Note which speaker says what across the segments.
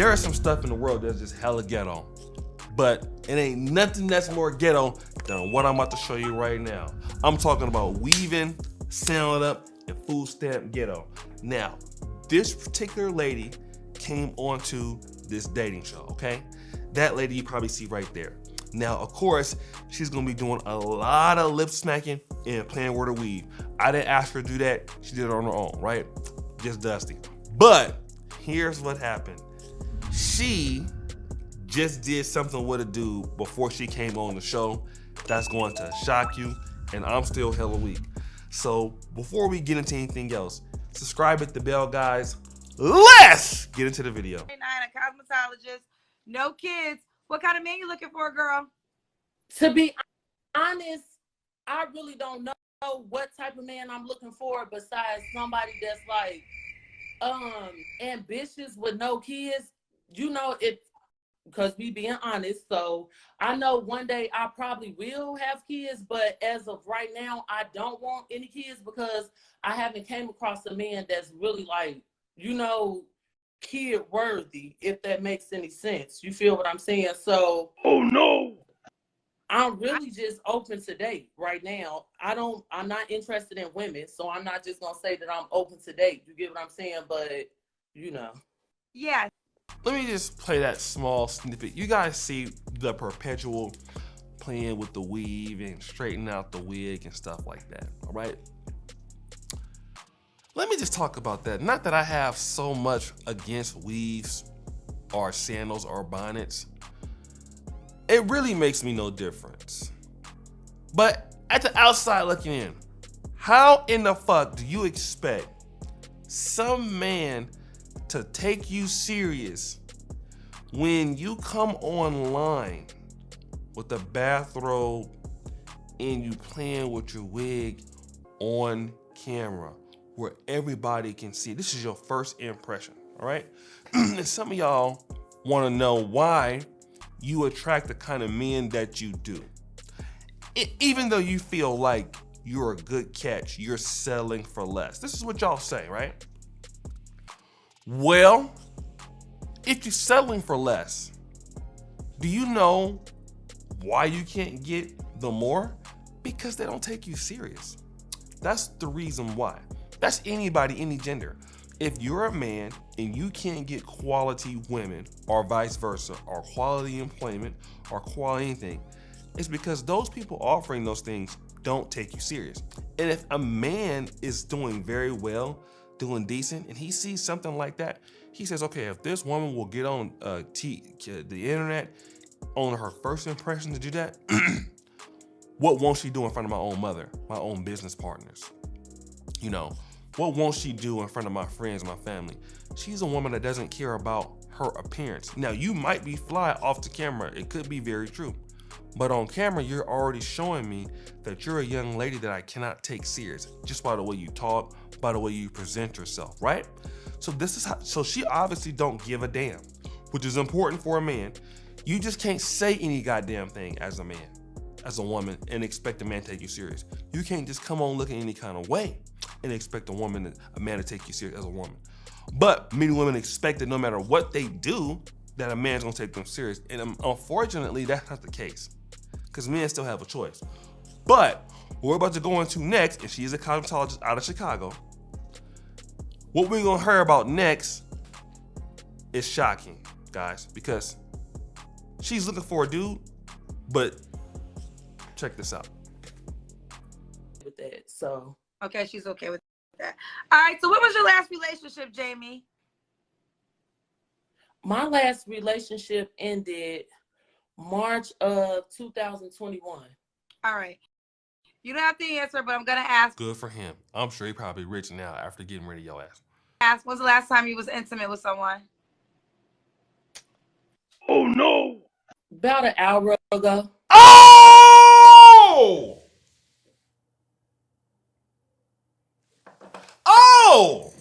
Speaker 1: there is some stuff in the world that's just hella ghetto, but it ain't nothing that's more ghetto than what I'm about to show you right now. I'm talking about weaving, selling up, and food stamp ghetto. Now, this particular lady came onto this dating show, okay? That lady you probably see right there. Now, of course, she's gonna be doing a lot of lip smacking and playing word of weave. I didn't ask her to do that. She did it on her own, right? Just Dusty. But here's what happened. She just did something with a dude before she came on the show that's going to shock you, and I'm still hella weak. So before we get into anything else, subscribe, hit the bell, guys. Let's get into the video.
Speaker 2: A cosmetologist, no kids. What kind of man you looking for, girl?
Speaker 3: To be honest, I really don't know what type of man I'm looking for besides somebody that's like ambitious with no kids. You know, it because we being honest. So I know one day I probably will have kids, but as of right now, I don't want any kids because I haven't came across a man that's really like, you know, kid worthy, if that makes any sense. You feel what I'm saying? So
Speaker 1: oh no,
Speaker 3: I'm really just open to date right now. I'm not interested in women, so I'm not just gonna say that I'm open to date. You get what I'm saying? But you know.
Speaker 2: Yeah.
Speaker 1: Let me just play that small snippet. You guys see the perpetual playing with the weave and straightening out the wig and stuff like that, all right? Let me just talk about that. Not that I have so much against weaves or sandals or bonnets. It really makes me no difference. But at the outside looking in, how in the fuck do you expect some man to take you serious when you come online with a bathrobe and you playing with your wig on camera where everybody can see? This is your first impression, all right? And some of y'all want to know why you attract the kind of men that you do. Even though you feel like you're a good catch, you're selling for less. This is what y'all say, right? Well, if you're settling for less, do you know why you can't get the more? Because they don't take you serious. That's the reason why. That's anybody, any gender. If you're a man and you can't get quality women or vice versa, or quality employment or quality anything, it's because those people offering those things don't take you serious. And if a man is doing very well, doing decent, and he sees something like that, he says, okay, if this woman will get on the internet on her first impression to do that, what won't she do in front of my own mother, my own business partners? You know, what won't she do in front of my friends, my family? She's a woman that doesn't care about her appearance. Now, you might be fly off the camera. It could be very true. But on camera, you're already showing me that you're a young lady that I cannot take serious just by the way you talk, by the way you present yourself, right? So this is how, so she obviously don't give a damn, which is important for a man. You just can't say any goddamn thing as a man, as a woman, and expect a man to take you serious. You can't just come on looking any kind of way and expect a man to take you serious as a woman. But many women expect that no matter what they do, that a man's gonna take them serious. And unfortunately, that's not the case, because men still have a choice. But what we're about to go into next, and she is a cosmetologist out of Chicago, what we're gonna hear about next is shocking, guys, because she's looking for a dude, but check this out.
Speaker 3: With that, so.
Speaker 2: Okay, she's okay with that. All right, so what was your last relationship, Jamie?
Speaker 3: My last relationship ended March of 2021.
Speaker 2: All right. You don't have to answer, but I'm going to ask.
Speaker 1: Good for him. I'm sure he probably rich now after getting rid of your ass.
Speaker 2: When's the last time you was intimate with someone?
Speaker 1: Oh, no.
Speaker 3: About an hour ago.
Speaker 1: Oh! Oh!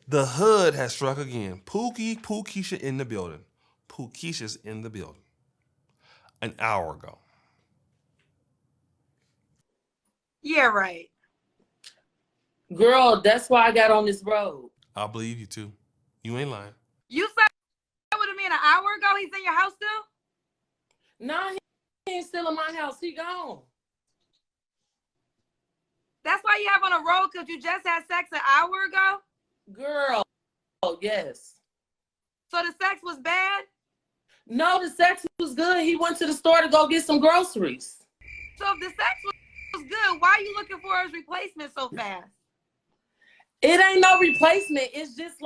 Speaker 1: The hood has struck again. Pookeisha in the building. Pookeisha's in the building. An hour ago.
Speaker 2: Yeah, right.
Speaker 3: Girl, that's why I got on this road.
Speaker 1: I believe you too. You ain't lying.
Speaker 2: You said me an hour ago? He's in your house still?
Speaker 3: No, he ain't still in my house. He gone.
Speaker 2: That's why you have on a roll, because you just had sex an hour ago?
Speaker 3: Girl, oh, yes.
Speaker 2: So the sex was bad?
Speaker 3: No, the sex was good. He went to the store to go get some groceries.
Speaker 2: So if the sex was good, why are you looking for his replacement so fast?
Speaker 3: It ain't no replacement. It's just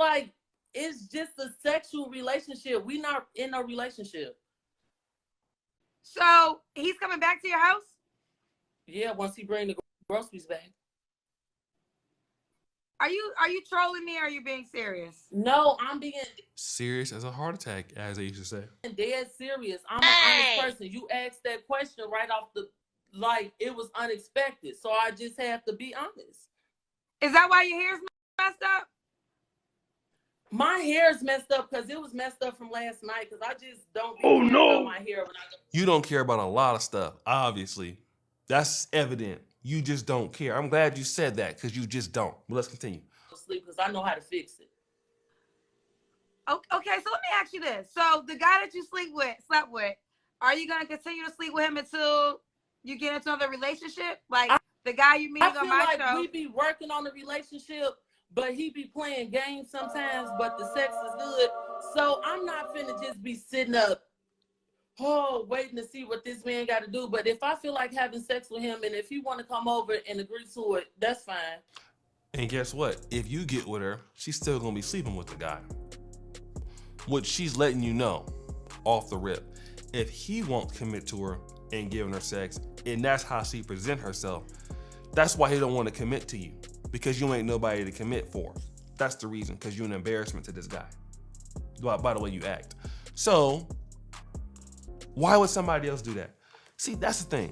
Speaker 3: a sexual relationship. We not in a relationship.
Speaker 2: So he's coming back to your house?
Speaker 3: Yeah, once he bring the groceries back.
Speaker 2: Are you trolling me or are you being serious?
Speaker 3: No, I'm being
Speaker 1: Serious as a heart attack, as they used to say.
Speaker 3: dead serious. I'm an honest person. You asked that question right off the, like, it was unexpected. So I just have to be honest.
Speaker 2: Is that why your hair's messed up?
Speaker 3: My hair's messed up because it was messed up from last night because I just don't be caring about my hair when I go
Speaker 1: You don't care about a lot of stuff, obviously. That's evident. You just don't care. I'm glad you said that because you just don't. But let's continue.
Speaker 3: to sleep because I know how to fix it.
Speaker 2: Okay, so let me ask you this. So the guy that you slept with, are you gonna continue to sleep with him until you get into another relationship? Like the guy you meeting
Speaker 3: I
Speaker 2: on
Speaker 3: feel
Speaker 2: my
Speaker 3: like
Speaker 2: show?
Speaker 3: we be working on the relationship, but he be playing games sometimes, but the sex is good. So I'm not finna just be sitting up, waiting to see what this man got to do. But if I feel like having sex with him and if he want to come over and agree to it, that's fine.
Speaker 1: And guess what? If you get with her, she's still gonna be sleeping with the guy. What she's letting you know off the rip. If he won't commit to her and giving her sex, and that's how she present herself, that's why he don't want to commit to you. Because you ain't nobody to commit for. That's the reason, because you're an embarrassment to this guy. By the way you act. So, why would somebody else do that? See, that's the thing.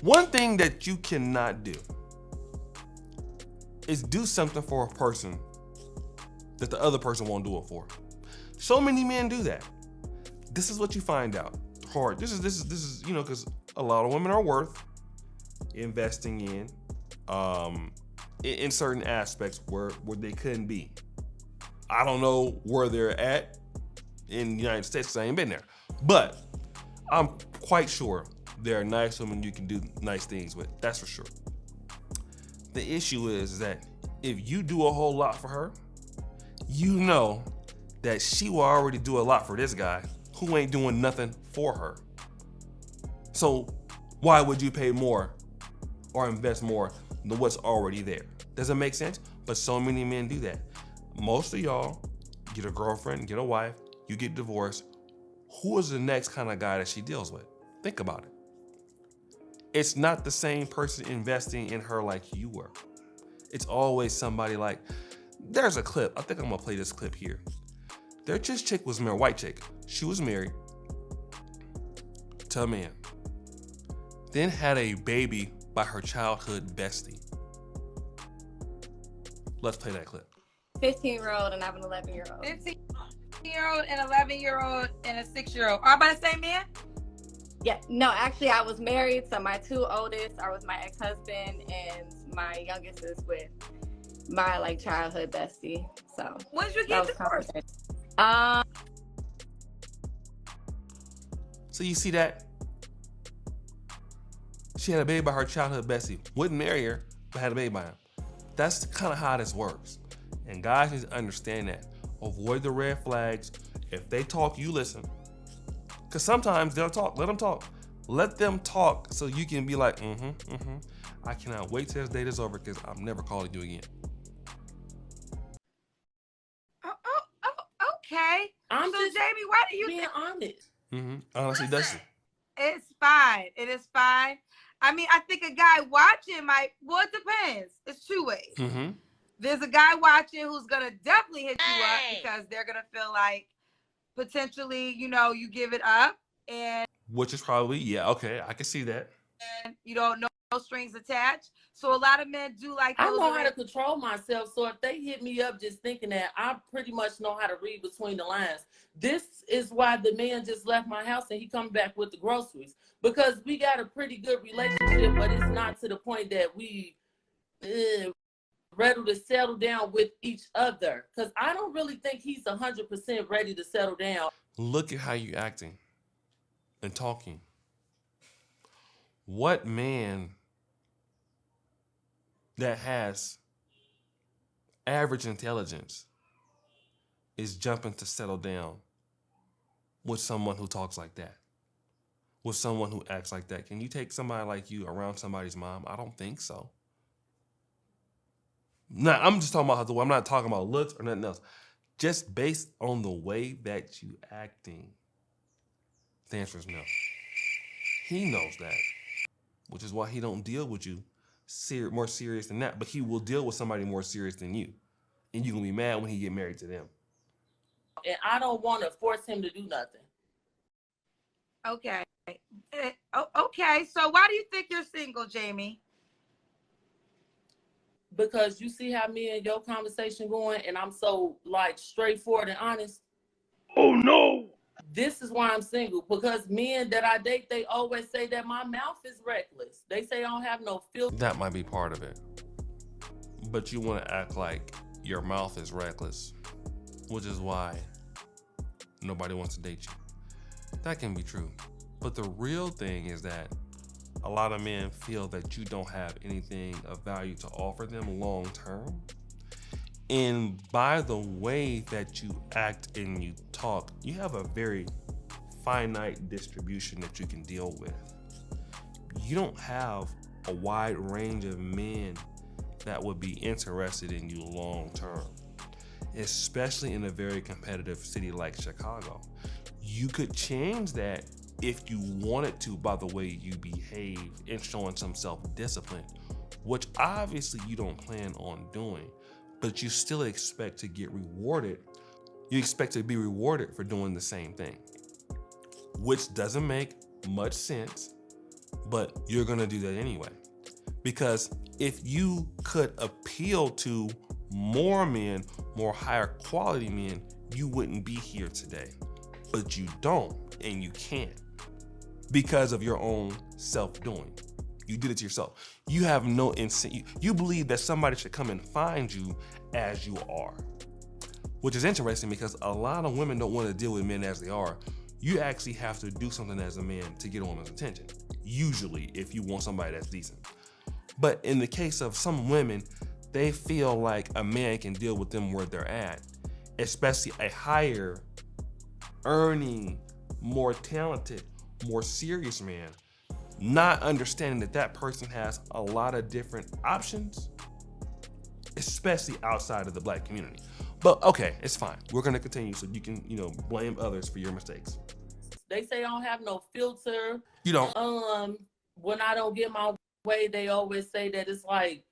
Speaker 1: One thing that you cannot do is do something for a person that the other person won't do it for. So many men do that. This is what you find out. Hard. This is because a lot of women are worth investing in certain aspects where they couldn't be. I don't know where they're at in the United States because I ain't been there. But I'm quite sure there are nice women you can do nice things with. That's for sure. The issue is that if you do a whole lot for her, you know that she will already do a lot for this guy who ain't doing nothing for her. So why would you pay more or invest more than what's already there? Does it make sense? But so many men do that. Most of y'all get a girlfriend, get a wife, you get divorced. Who is the next kind of guy that she deals with? Think about it. It's not the same person investing in her like you were. It's always somebody like, there's a clip. I think I'm gonna play this clip here. This chick was married, white chick. She was married to a man. Then had a baby by her childhood bestie. Let's play that clip.
Speaker 4: 15-year-old and I have an 11-year-old.
Speaker 2: 15-year-old and 11-year-old and a 6-year-old. All by the same man?
Speaker 4: Yeah, no, actually I was married, so my two oldest are with my ex-husband and my youngest is with my childhood bestie. So
Speaker 2: When did you
Speaker 4: that
Speaker 2: get
Speaker 4: was
Speaker 2: divorced?
Speaker 4: complicated.
Speaker 1: So you see that? She had a baby by her childhood bestie. Wouldn't marry her, but had a baby by him. That's kind of how this works. And guys need to understand that. Avoid the red flags. If they talk, you listen. Because sometimes they'll talk. Let them talk. Let them talk so you can be like, I cannot wait till this date is over because I'm never calling you again.
Speaker 2: Okay.
Speaker 3: I'm
Speaker 2: So
Speaker 3: just
Speaker 2: Jamie, why do you
Speaker 3: being
Speaker 2: think
Speaker 3: honest.
Speaker 1: Honestly, Dustin.
Speaker 2: it's fine? It is fine. I mean, I think a guy watching it depends. It's two ways. There's a guy watching who's gonna definitely hit you up because they're gonna feel like potentially, you give it up and
Speaker 1: Which is probably, okay, I can see that.
Speaker 2: you don't know, no strings attached. So a lot of men do like
Speaker 3: I
Speaker 2: those
Speaker 3: know how to control myself. So if they hit me up just thinking that, I pretty much know how to read between the lines. This is why the man just left my house and he come back with the groceries. Because we got a pretty good relationship, but it's not to the point that we ready to settle down with each other. Because I don't really think he's 100% ready to settle down.
Speaker 1: Look at how you acting and talking. What man that has average intelligence is jumping to settle down with someone who talks like that? With someone who acts like that? Can you take somebody like you around somebody's mom? I don't think so. No, I'm just talking about I'm not talking about looks or nothing else. Just based on the way that you acting, the answer is no. He knows that, which is why he don't deal with you more serious than that. But he will deal with somebody more serious than you, and you gonna be mad when he get married to them.
Speaker 3: And I don't want to force him to do nothing.
Speaker 2: Okay. Okay. So why do you think you're single, Jamie?
Speaker 3: Because you see how me and your conversation going, and I'm so like straightforward and honest.
Speaker 5: Oh no!
Speaker 3: This is why I'm single, because men that I date, they always say that my mouth is reckless. They say I don't have no filter.
Speaker 1: That might be part of it. But you want to act like your mouth is reckless, which is why nobody wants to date you. That can be true. But the real thing is that a lot of men feel that you don't have anything of value to offer them long term. And by the way that you act and you talk, you have a very finite distribution that you can deal with. You don't have a wide range of men that would be interested in you long term, especially in a very competitive city like Chicago. You could change that if you wanted to by the way you behave and showing some self-discipline, which obviously you don't plan on doing, but you still expect to get rewarded. You expect to be rewarded for doing the same thing, which doesn't make much sense, but you're gonna do that anyway. Because if you could appeal to more men, more higher quality men, you wouldn't be here today. But you don't, and you can't, because of your own self-doing. You did it to yourself. You have no incentive. You believe that somebody should come and find you as you are, which is interesting because a lot of women don't want to deal with men as they are. You actually have to do something as a man to get a woman's attention, usually, if you want somebody that's decent. But in the case of some women, they feel like a man can deal with them where they're at, especially a higher earning, more talented, more serious man, not understanding that that person has a lot of different options, especially outside of the Black community. But okay, it's fine. We're gonna continue so you can, blame others for your mistakes.
Speaker 3: They say I don't have no filter.
Speaker 1: You don't.
Speaker 3: When I don't get my way, they always say that it's like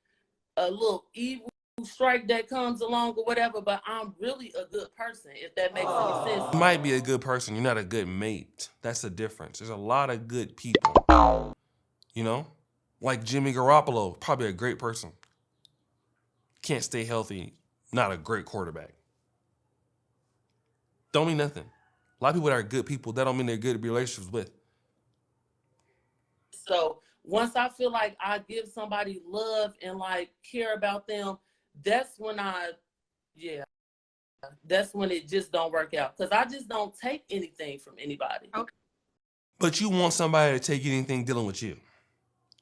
Speaker 3: a little evil strike that comes along or whatever, but I'm really a good person, if that makes any sense.
Speaker 1: You might be a good person, you're not a good mate. That's the difference. There's a lot of good people, like Jimmy Garoppolo, probably a great person. Can't stay healthy, not a great quarterback. Don't mean nothing. A lot of people that are good people, that don't mean they're good to be relationships with.
Speaker 3: So once I feel like I give somebody love and like care about them, that's when that's when it just don't work out. Because I just don't take anything from anybody.
Speaker 2: Okay.
Speaker 1: But you want somebody to take anything dealing with you.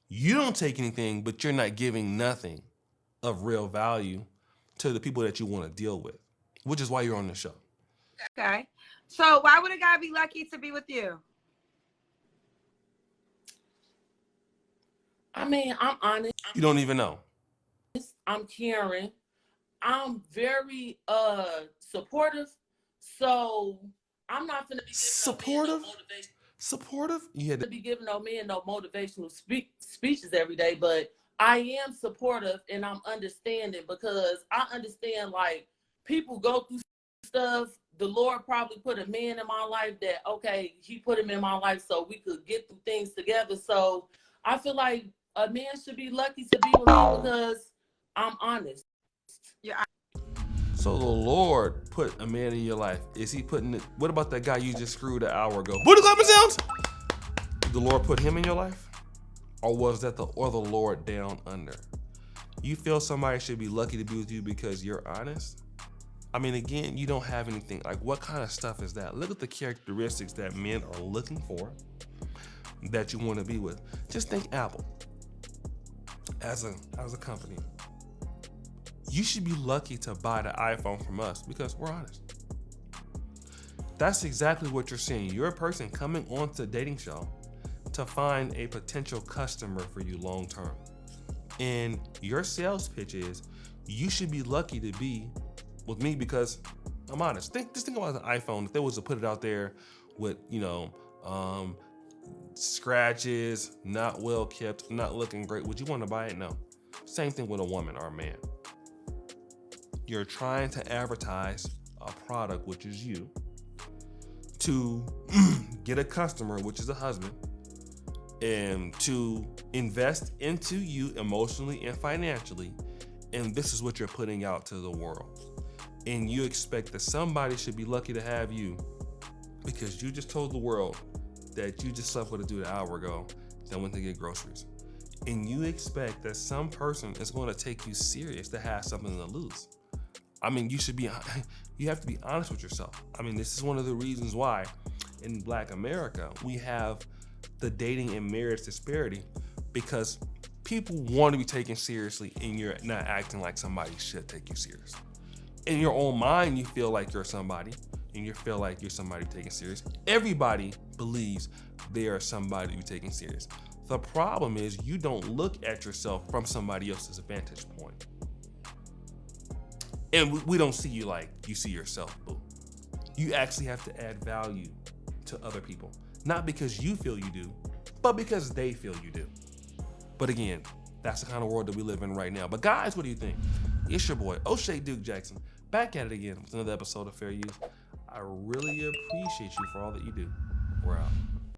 Speaker 1: You don't take anything, but you're not giving nothing of real value to the people that you want to deal with, which is why you're on the show.
Speaker 2: Okay. So why would a guy be lucky to be with you?
Speaker 3: I mean, I'm honest.
Speaker 1: You don't even know.
Speaker 3: I'm caring. I'm very supportive. So I'm not gonna be
Speaker 1: supportive. Supportive?
Speaker 3: You had to be giving no man no motivational speeches every day, but I am supportive and I'm understanding, because I understand like people go through stuff. The Lord probably put a man in my life that, okay, he put him in my life so we could get through things together. So I feel like a man should be lucky to be with me because I'm honest.
Speaker 2: Yeah.
Speaker 1: So the Lord put a man in your life. Is he putting it? What about that guy you just screwed an hour ago? Booty clapping sounds. Did the Lord put him in your life? Or was that the Lord down under? You feel somebody should be lucky to be with you because you're honest? I mean, again, you don't have anything. Like, what kind of stuff is that? Look at the characteristics that men are looking for that you want to be with. Just think Apple as a company. You should be lucky to buy the iPhone from us because we're honest. That's exactly what you're seeing. You're a person coming onto a dating show to find a potential customer for you long term. And your sales pitch is, you should be lucky to be with me because I'm honest. Just think about the iPhone. If they was to put it out there with, scratches, not well kept, not looking great, would you want to buy it? No. Same thing with a woman or a man. You're trying to advertise a product, which is you, to get a customer, which is a husband, and to invest into you emotionally and financially. And this is what you're putting out to the world. And you expect that somebody should be lucky to have you because you just told the world that you just slept with a dude an hour ago that went to get groceries. And you expect that some person is going to take you serious to have something to lose. I mean, you have to be honest with yourself. I mean, this is one of the reasons why in Black America, we have the dating and marriage disparity, because people want to be taken seriously and you're not acting like somebody should take you serious. In your own mind, you feel like you're somebody and you feel like you're somebody taken serious. Everybody believes they are somebody to be taken serious. The problem is you don't look at yourself from somebody else's vantage point. And we don't see you like you see yourself, boo. You actually have to add value to other people. Not because you feel you do, but because they feel you do. But again, that's the kind of world that we live in right now. But guys, what do you think? It's your boy, O'Shea Duke Jackson, back at it again with another episode of Fair Use. I really appreciate you for all that you do. We're out.